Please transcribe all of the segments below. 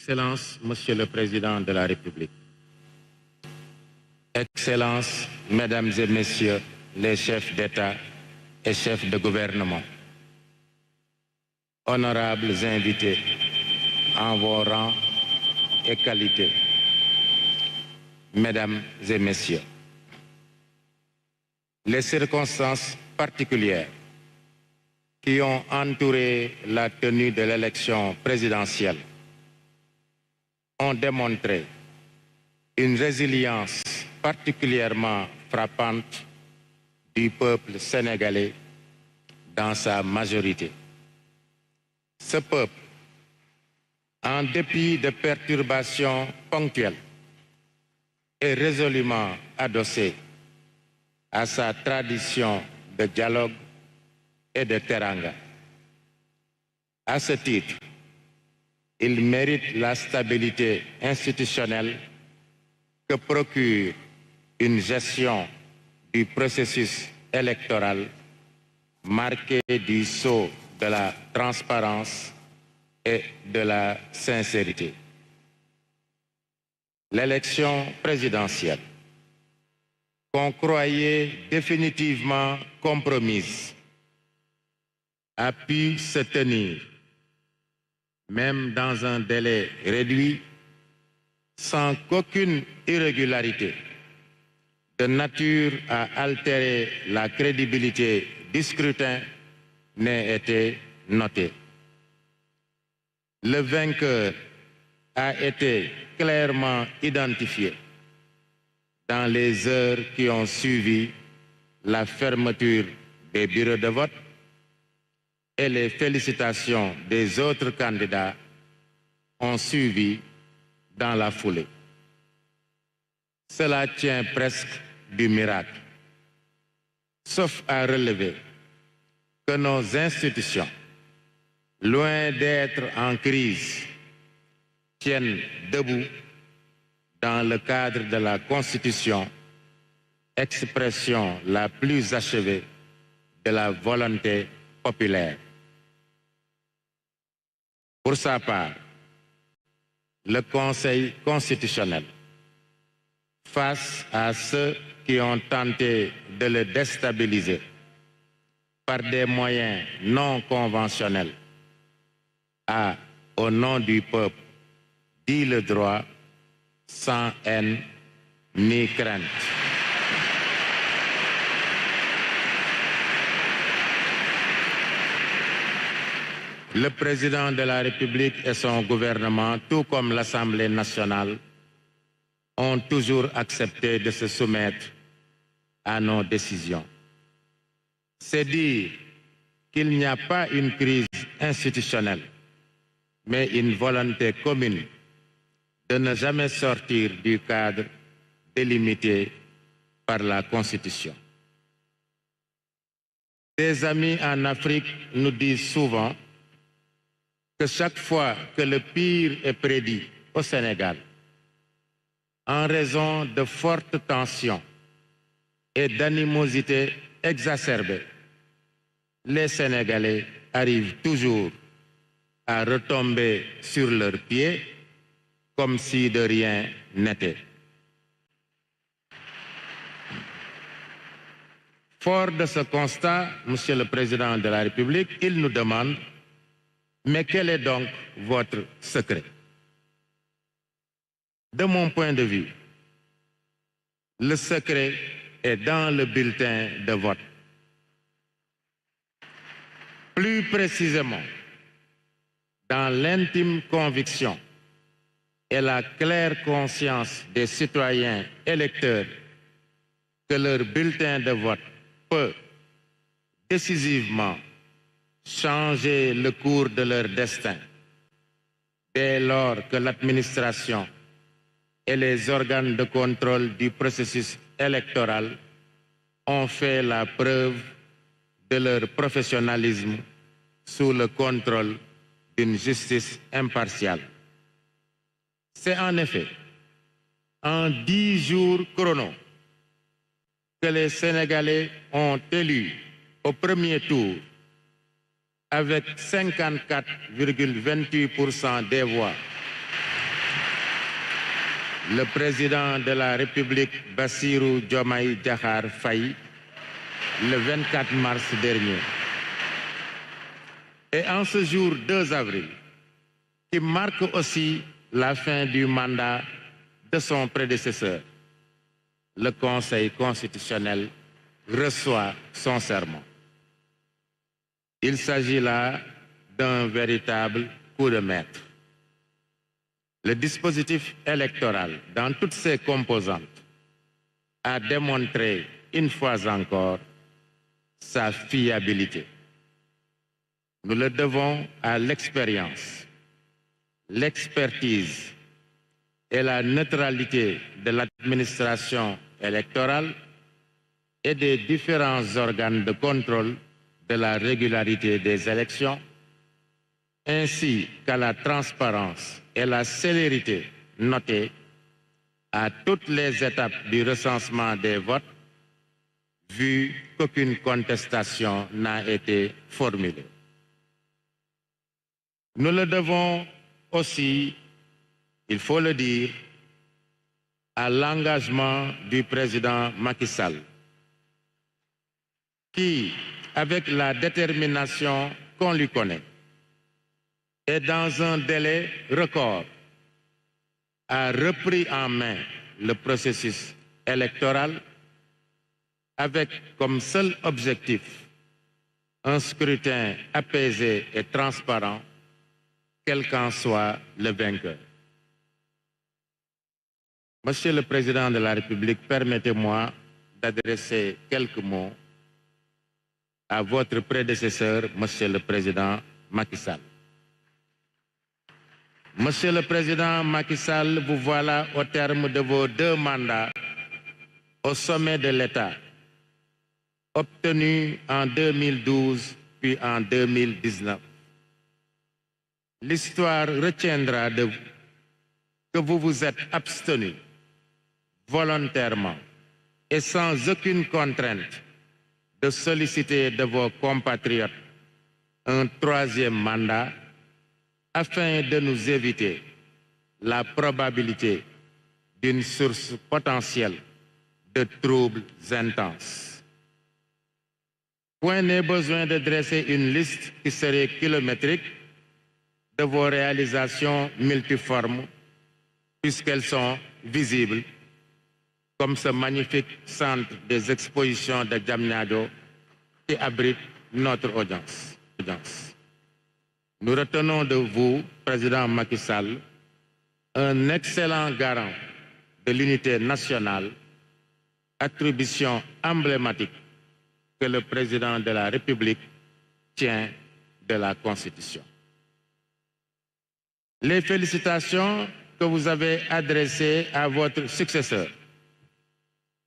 Excellences, Monsieur le Président de la République, Excellences, Mesdames et Messieurs les chefs d'État et chefs de gouvernement, honorables invités en vos rangs et qualités, Mesdames et Messieurs, les circonstances particulières qui ont entouré la tenue de l'élection présidentielle ont démontré une résilience particulièrement frappante du peuple sénégalais dans sa majorité. Ce peuple, en dépit de perturbations ponctuelles, est résolument adossé à sa tradition de dialogue et de teranga. À ce titre, il mérite la stabilité institutionnelle que procure une gestion du processus électoral marquée du sceau de la transparence et de la sincérité. L'élection présidentielle, qu'on croyait définitivement compromise, a pu se tenir, même dans un délai réduit, sans qu'aucune irrégularité de nature à altérer la crédibilité du scrutin n'ait été notée. Le vainqueur a été clairement identifié dans les heures qui ont suivi la fermeture des bureaux de vote et les félicitations des autres candidats ont suivi dans la foulée. Cela tient presque du miracle, sauf à relever que nos institutions, loin d'être en crise, tiennent debout dans le cadre de la Constitution, expression la plus achevée de la volonté populaire. Pour sa part, le Conseil constitutionnel, face à ceux qui ont tenté de le déstabiliser par des moyens non conventionnels, a, au nom du peuple, dit le droit sans haine ni crainte. Le président de la République et son gouvernement, tout comme l'Assemblée nationale, ont toujours accepté de se soumettre à nos décisions. C'est dire qu'il n'y a pas une crise institutionnelle, mais une volonté commune de ne jamais sortir du cadre délimité par la Constitution. Des amis en Afrique nous disent souvent que chaque fois que le pire est prédit au Sénégal, en raison de fortes tensions et d'animosités exacerbées, les Sénégalais arrivent toujours à retomber sur leurs pieds comme si de rien n'était. Fort de ce constat, Monsieur le Président de la République, il nous demande: mais quel est donc votre secret? De mon point de vue, le secret est dans le bulletin de vote. Plus précisément, dans l'intime conviction et la claire conscience des citoyens électeurs que leur bulletin de vote peut décisivement changer le cours de leur destin dès lors que l'administration et les organes de contrôle du processus électoral ont fait la preuve de leur professionnalisme sous le contrôle d'une justice impartiale. C'est en effet en 10 jours chrono que les Sénégalais ont élu au premier tour avec 54,28% des voix le président de la République Bassirou Diomaye Diakhar Faye le 24 mars dernier. Et en ce jour 2 avril, qui marque aussi la fin du mandat de son prédécesseur, le Conseil constitutionnel reçoit son serment. Il s'agit là d'un véritable coup de maître. Le dispositif électoral, dans toutes ses composantes, a démontré une fois encore sa fiabilité. Nous le devons à l'expérience, l'expertise et la neutralité de l'administration électorale et des différents organes de contrôle de la régularité des élections, ainsi qu'à la transparence et la célérité notée à toutes les étapes du recensement des votes, vu qu'aucune contestation n'a été formulée. Nous le devons aussi, il faut le dire, à l'engagement du président Macky Sall, qui, avec la détermination qu'on lui connaît, et dans un délai record, a repris en main le processus électoral avec comme seul objectif un scrutin apaisé et transparent, quel qu'en soit le vainqueur. Monsieur le Président de la République, permettez-moi d'adresser quelques mots à votre prédécesseur, Monsieur le Président Macky Sall. Monsieur le Président Macky Sall, vous voilà au terme de vos 2 mandats au sommet de l'État, obtenus en 2012 puis en 2019. L'histoire retiendra de vous que vous vous êtes abstenu volontairement et sans aucune contrainte de solliciter de vos compatriotes un 3e mandat afin de nous éviter la probabilité d'une source potentielle de troubles intenses. Point n'est besoin de dresser une liste qui serait kilométrique de vos réalisations multiformes, puisqu'elles sont visibles, comme ce magnifique centre des expositions de Diamniadio qui abrite notre audience. Nous retenons de vous, Président Macky Sall, un excellent garant de l'unité nationale, attribution emblématique que le Président de la République tient de la Constitution. Les félicitations que vous avez adressées à votre successeur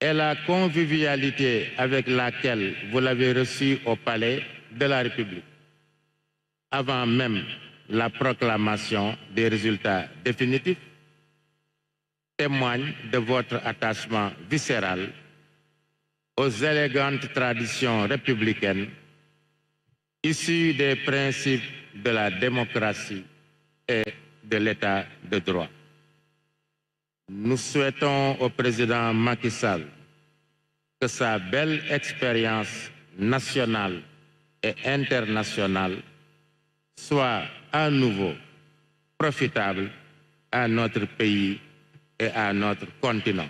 et la convivialité avec laquelle vous l'avez reçu au Palais de la République, avant même la proclamation des résultats définitifs, témoignent de votre attachement viscéral aux élégantes traditions républicaines issues des principes de la démocratie et de l'État de droit. Nous souhaitons au président Macky Sall que sa belle expérience nationale et internationale soit à nouveau profitable à notre pays et à notre continent.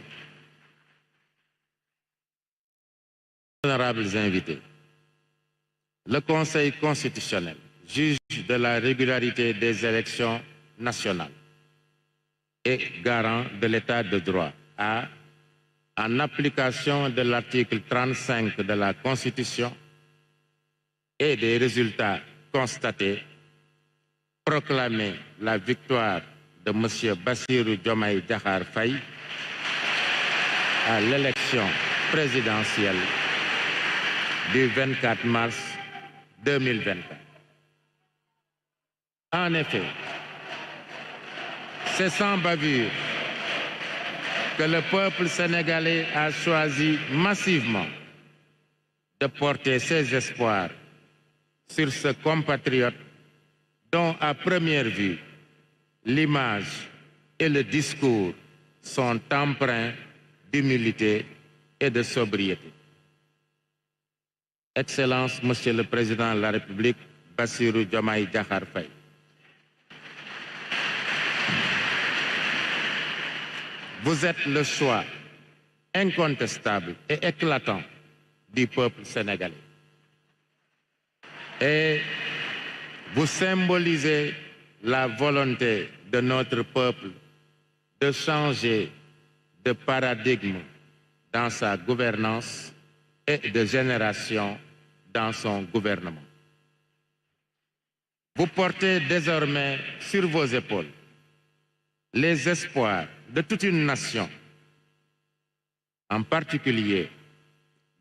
Honorables invités, le Conseil constitutionnel, juge de la régularité des élections nationales et garant de l'État de droit, a, en application de l'article 35 de la Constitution et des résultats constatés, proclamé la victoire de M. Bassirou Diomaye Diakhar Faye à l'élection présidentielle du 24 mars 2024. En effet, c'est sans bavure que le peuple sénégalais a choisi massivement de porter ses espoirs sur ce compatriote dont, à première vue, l'image et le discours sont empreints d'humilité et de sobriété. Excellence, Monsieur le Président de la République, Bassirou Diomaye Diakhar Faye. Vous êtes le choix incontestable et éclatant du peuple sénégalais. Et vous symbolisez la volonté de notre peuple de changer de paradigme dans sa gouvernance et de génération dans son gouvernement. Vous portez désormais sur vos épaules les espoirs de toute une nation, en particulier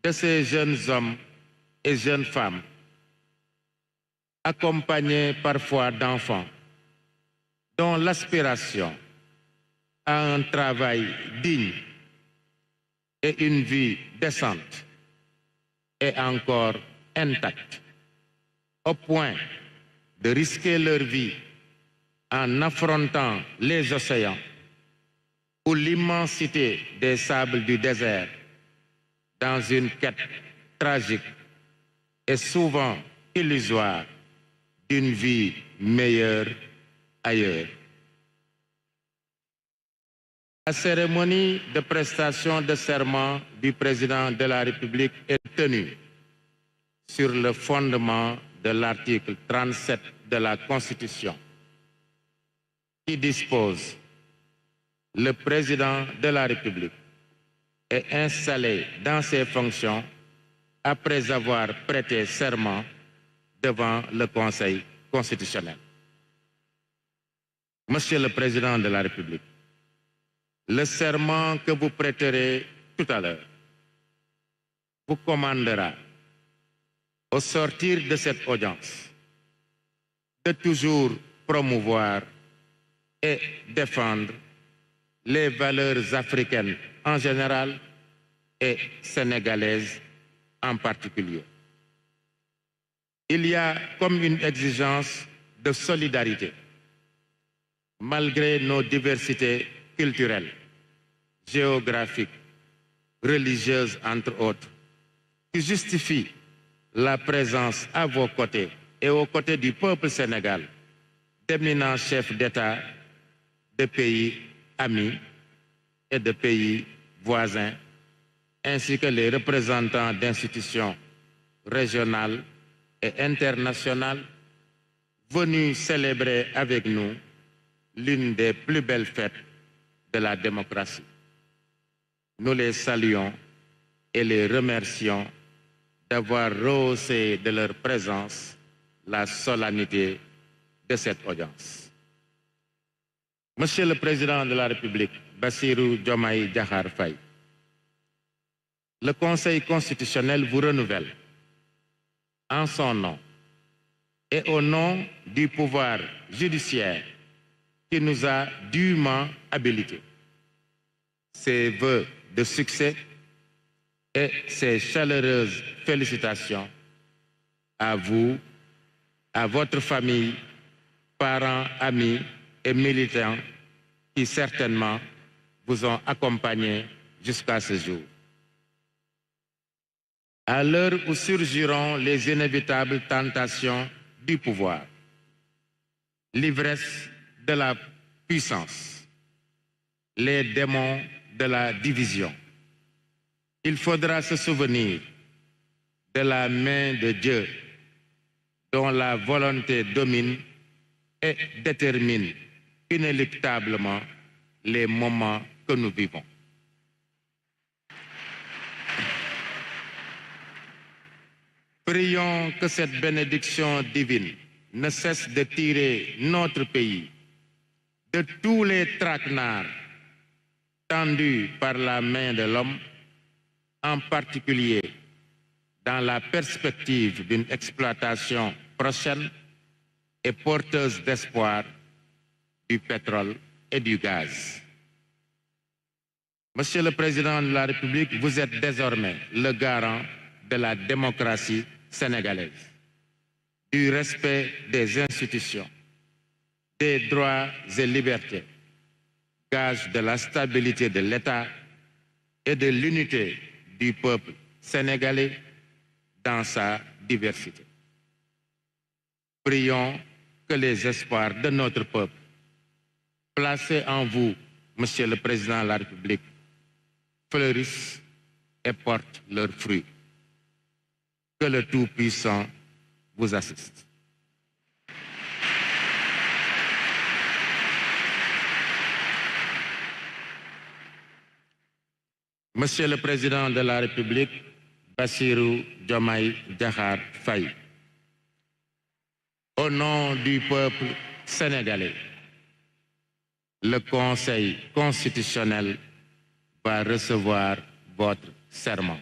de ces jeunes hommes et jeunes femmes, accompagnés parfois d'enfants, dont l'aspiration à un travail digne et une vie décente est encore intacte, au point de risquer leur vie en affrontant les océans ou l'immensité des sables du désert dans une quête tragique et souvent illusoire d'une vie meilleure ailleurs. La cérémonie de prestation de serment du président de la République est tenue sur le fondement de l'article 37 de la Constitution, qui dispose: le président de la République est installé dans ses fonctions après avoir prêté serment devant le Conseil constitutionnel. Monsieur le Président de la République, le serment que vous prêterez tout à l'heure vous commandera, au sortir de cette audience, de toujours promouvoir et défendre les valeurs africaines en général et sénégalaises en particulier. Il y a comme une exigence de solidarité, malgré nos diversités culturelles, géographiques, religieuses entre autres, qui justifie la présence à vos côtés et aux côtés du peuple sénégal d'éminents chefs d'État de pays amis et de pays voisins, ainsi que les représentants d'institutions régionales et internationales venus célébrer avec nous l'une des plus belles fêtes de la démocratie. Nous les saluons et les remercions d'avoir rehaussé de leur présence la solennité de cette audience. Monsieur le Président de la République, Bassirou Diomaye Diakhar Faye, le Conseil constitutionnel vous renouvelle en son nom et au nom du pouvoir judiciaire qui nous a dûment habilités ses vœux de succès et ses chaleureuses félicitations à vous, à votre famille, parents, amis et militants qui certainement vous ont accompagnés jusqu'à ce jour. À l'heure où surgiront les inévitables tentations du pouvoir, l'ivresse de la puissance, les démons de la division, il faudra se souvenir de la main de Dieu dont la volonté domine et détermine inéluctablement les moments que nous vivons. Prions que cette bénédiction divine ne cesse de tirer notre pays de tous les traquenards tendus par la main de l'homme, en particulier dans la perspective d'une exploitation prochaine et porteuse d'espoir du pétrole et du gaz. Monsieur le Président de la République, vous êtes désormais le garant de la démocratie sénégalaise, du respect des institutions, des droits et libertés, gage de la stabilité de l'État et de l'unité du peuple sénégalais dans sa diversité. Prions que les espoirs de notre peuple, placés en vous, Monsieur le Président de la République, fleurissent et portent leurs fruits. Que le Tout-Puissant vous assiste. Monsieur le Président de la République, Bassirou Diomaye Diakhar Faye, au nom du peuple sénégalais, le Conseil constitutionnel va recevoir votre serment.